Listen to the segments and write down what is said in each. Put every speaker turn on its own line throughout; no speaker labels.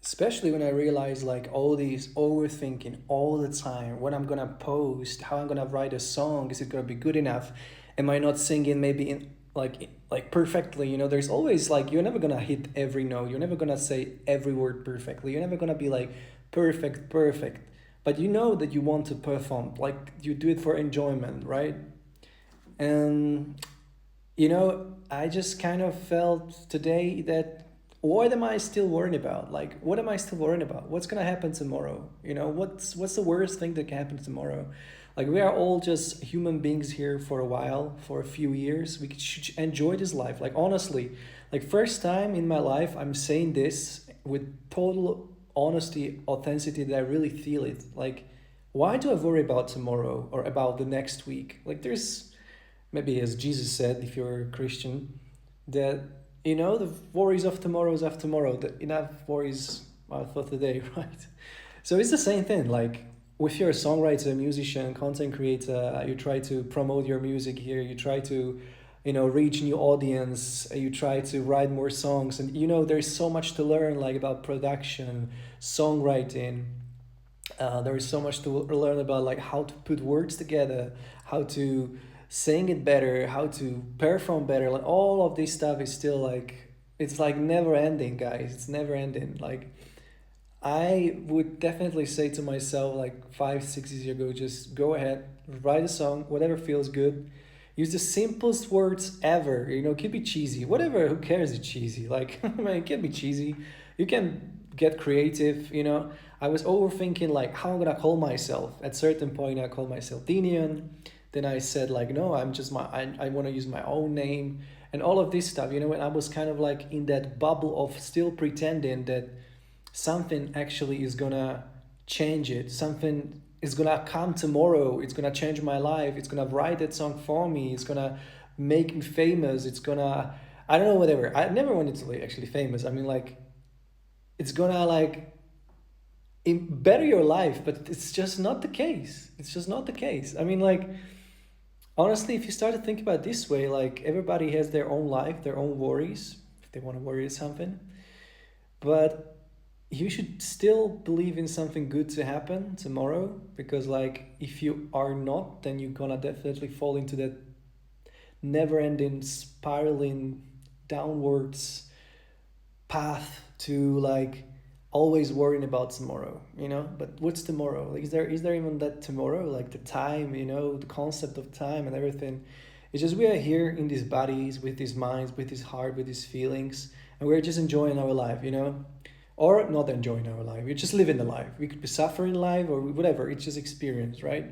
Especially when I realize like all these overthinking all the time, what I'm gonna post, how I'm gonna write a song, is it gonna be good enough? Am I not singing maybe in like perfectly? There's always like you're never gonna hit every note, you're never gonna say every word perfectly, you're never gonna be like perfect, perfect. But you know that you want to perform, like you do it for enjoyment, right? And I just kind of felt today that what am I still worrying about? Like, what am I still worrying about? What's gonna happen tomorrow? What's the worst thing that can happen tomorrow? Like, we are all just human beings here for a while, for a few years. We should enjoy this life. Like, honestly, like first time in my life, I'm saying this with total honesty, authenticity that I really feel it. Like, why do I worry about tomorrow or about the next week? Like, there's maybe as Jesus said, if you're a Christian, that the worries of tomorrow is of tomorrow. That enough worries are for today, right? So it's the same thing. Like if you're a songwriter, musician, content creator, you try to promote your music here. You try to, reach new audience. You try to write more songs, and there's so much to learn, like about production, songwriting. There is so much to learn about, like how to put words together, how to sing it better, how to perform better. Like all of this stuff is still like it's like never ending, guys. It's never ending. Like I would definitely say to myself like 5, 6 years ago, just go ahead, write a song, whatever feels good. Use the simplest words ever. It could be cheesy. Whatever, who cares it's cheesy? Like, man, it can be cheesy. You can get creative. I was overthinking like how I'm gonna call myself. At certain point I called myself Dinian. Then I said like no, I wanna use my own name and all of this stuff, and I was kind of like in that bubble of still pretending that something actually is gonna change it. Something is gonna come tomorrow. It's gonna change my life. It's gonna write that song for me. It's gonna make me famous. It's gonna, I don't know, whatever. I never wanted to be actually famous. I mean, like, it's gonna like better your life, but it's just not the case. It's just not the case. I mean, like, honestly, if you start to think about it this way, like everybody has their own life, their own worries. If they want to worry something, but you should still believe in something good to happen tomorrow, because like if you are not, then you're gonna definitely fall into that never ending spiraling downwards path to like always worrying about tomorrow. But what's tomorrow? Like, is there even that tomorrow? Like the time, the concept of time and everything. It's just we are here in these bodies with these minds, with this heart, with these feelings, and we're just enjoying our life. Or not enjoying our life. We're just living the life. We could be suffering life or whatever. It's just experience, right?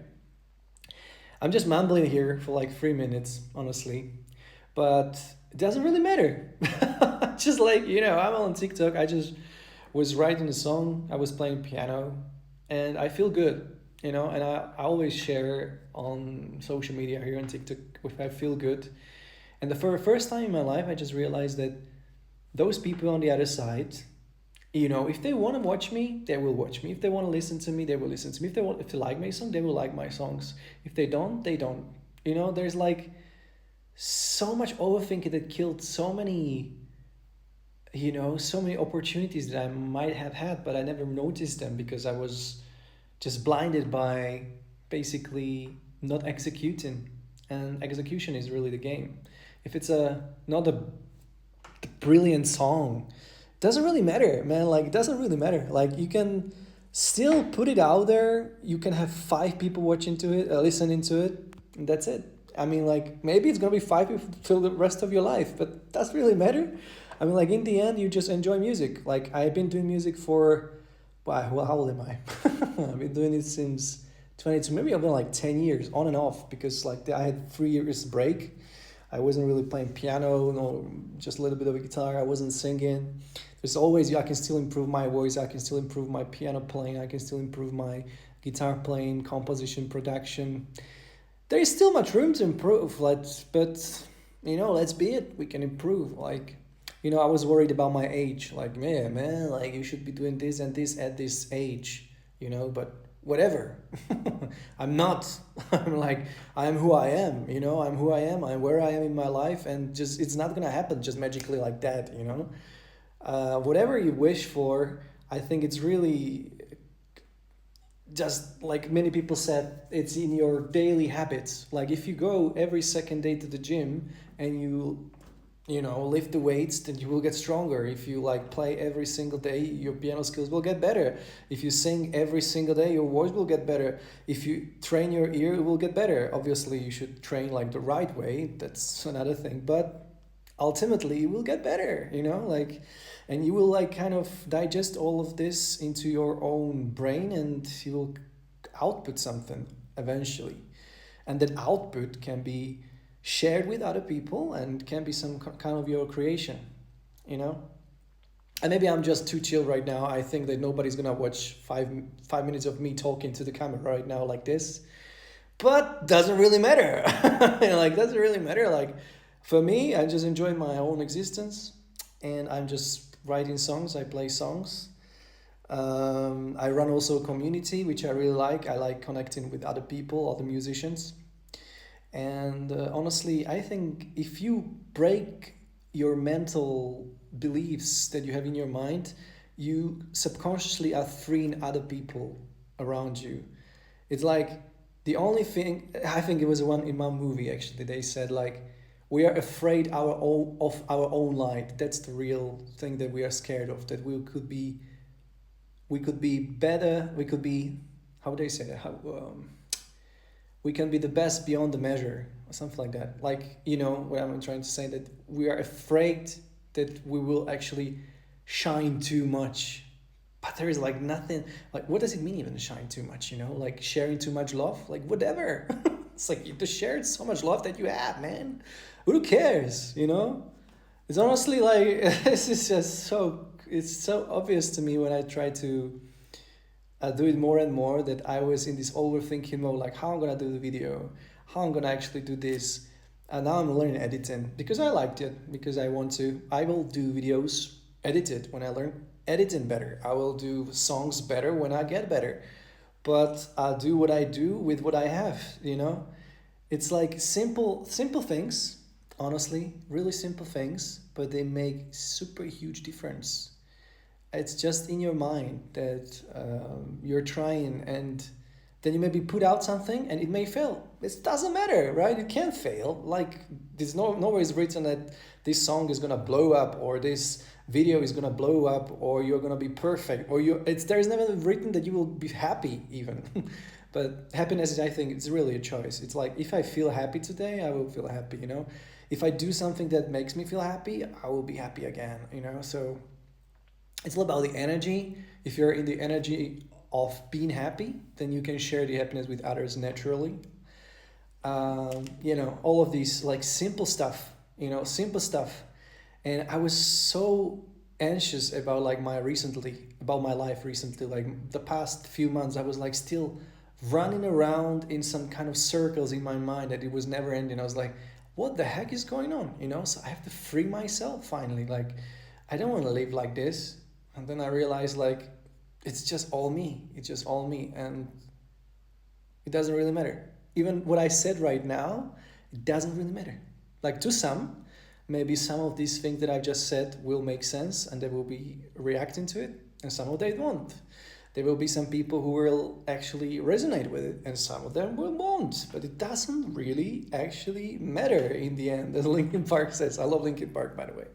I'm just mumbling here for like 3 minutes, honestly, but it doesn't really matter. Just like I'm on TikTok. I just was writing a song. I was playing piano, and I feel good. And I always share on social media here on TikTok if I feel good. And for the first time in my life, I just realized that those people on the other side, if they want to watch me, they will watch me. If they want to listen to me, they will listen to me. If they like my song, they will like my songs. If they don't, they don't. There's like so much overthinking that killed so many opportunities that I might have had, but I never noticed them because I was just blinded by basically not executing. And execution is really the game. If it's not a brilliant song, doesn't really matter, man. Like, it doesn't really matter. Like, you can still put it out there. You can have 5 people watching to it, listening to it, and that's it. I mean, like, maybe it's gonna be 5 people for the rest of your life, but does really matter? I mean, like, in the end, you just enjoy music. Like, I've been doing music for, wow, well, how old am I? I've been doing it since 22. Maybe I've been like 10 years on and off, because like I had 3 years break. I wasn't really playing piano, no, just a little bit of a guitar. I wasn't singing. There's always, I can still improve my voice. I can still improve my piano playing. I can still improve my guitar playing, composition, production. There is still much room to improve. But let's be it. We can improve. Like, I was worried about my age. Like, man, like you should be doing this and this at this age. But whatever. I'm not. I'm like, I'm who I am. I'm who I am. I'm where I am in my life, and just it's not gonna happen just magically like that. Whatever you wish for, I think it's really just like many people said, it's in your daily habits. Like if you go every second day to the gym and you know, lift the weights, then you will get stronger. If you like play every single day, your piano skills will get better. If you sing every single day, your voice will get better. If you train your ear, it will get better. Obviously you should train like the right way, that's another thing, but ultimately it will get better, you know, like, and you will like kind of digest all of this into your own brain, and you will output something eventually, and that output can be shared with other people and can be some kind of your creation, you know. And maybe I'm just too chill right now. I think that nobody's gonna watch 5 minutes of me talking to the camera right now like this, but doesn't really matter. Like doesn't really matter. Like for me, I just enjoy my own existence, and I'm just writing songs. I play songs. I run also a community, which I really like. I like connecting with other people, other musicians. And honestly, I think if you break your mental beliefs that you have in your mind, you subconsciously are freeing other people around you. It's like the only thing, I think it was one in my movie actually, they said like, we are afraid of our own light. That's the real thing that we are scared of, that we could be better, we could be, how would they say that? We can be the best beyond the measure or something like that. Like, you know what I'm trying to say, that we are afraid that we will actually shine too much. But there is like nothing, like what does it mean even to shine too much, you know? Like sharing too much love, like whatever. It's like you just shared so much love that you have, man. Who cares, you know? It's honestly like, this is just so, it's so obvious to me when I try to do it more and more, that I was in this overthinking mode, like how I'm gonna do the video, how I'm gonna actually do this. And now I'm learning editing because I liked it, because I want to. I will do videos edited when I learn editing better. I will do songs better when I get better. But I'll do what I do with what I have, you know? It's like simple things, honestly, really simple things, but they make super huge difference. It's just in your mind that you're trying, and then you maybe put out something and it may fail. It doesn't matter, right? It can fail. Like there's nowhere is written that this song is gonna blow up, or this video is gonna blow up, or you're gonna be perfect, or there's never written that you will be happy even. But happiness is, I think, it's really a choice. It's like if I feel happy today, I will feel happy, you know. If I do something that makes me feel happy, I will be happy again, you know. So it's all about the energy. If you're in the energy of being happy, then you can share the happiness with others naturally. You know, all of these like simple stuff, you know, simple stuff. And I was so anxious about like about my life recently, like the past few months. I was like still running around in some kind of circles in my mind that it was never ending. I was like, what the heck is going on, you know? So I have to free myself finally. Like I don't want to live like this. And then I realized like it's just all me. It's just all me, and it doesn't really matter. Even what I said right now, it doesn't really matter. Like to some, maybe some of these things that I just said will make sense and they will be reacting to it, and some of them won't. There will be some people who will actually resonate with it, and some of them won't. But it doesn't really actually matter in the end, as Linkin Park says. I love Linkin Park, by the way.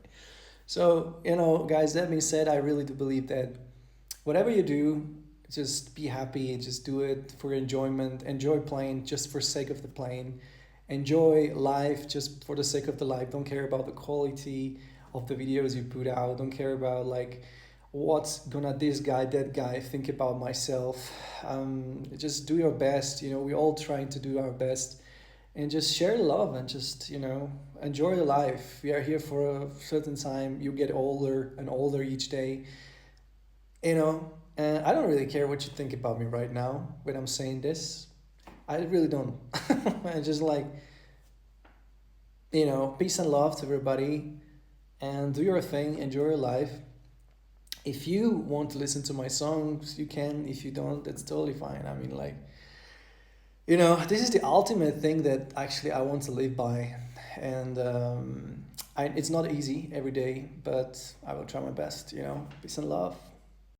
So, you know, guys, that being said, I really do believe that whatever you do, just be happy, just do it for enjoyment. Enjoy playing just for sake of the playing. Enjoy life just for the sake of the life. Don't care about the quality of the videos you put out. Don't care about like what's gonna this guy, that guy think about myself. Just do your best. You know, we're all trying to do our best, and just share love and just, you know, enjoy your life. We are here for a certain time. You get older and older each day, you know. And I don't really care what you think about me right now when I'm saying this. I really don't. I just like, you know, peace and love to everybody, and do your thing, enjoy your life. If you want to listen to my songs, you can. If you don't, that's totally fine. I mean, like, you know, this is the ultimate thing that actually I want to live by. And it's not easy every day, but I will try my best, you know. Peace and love.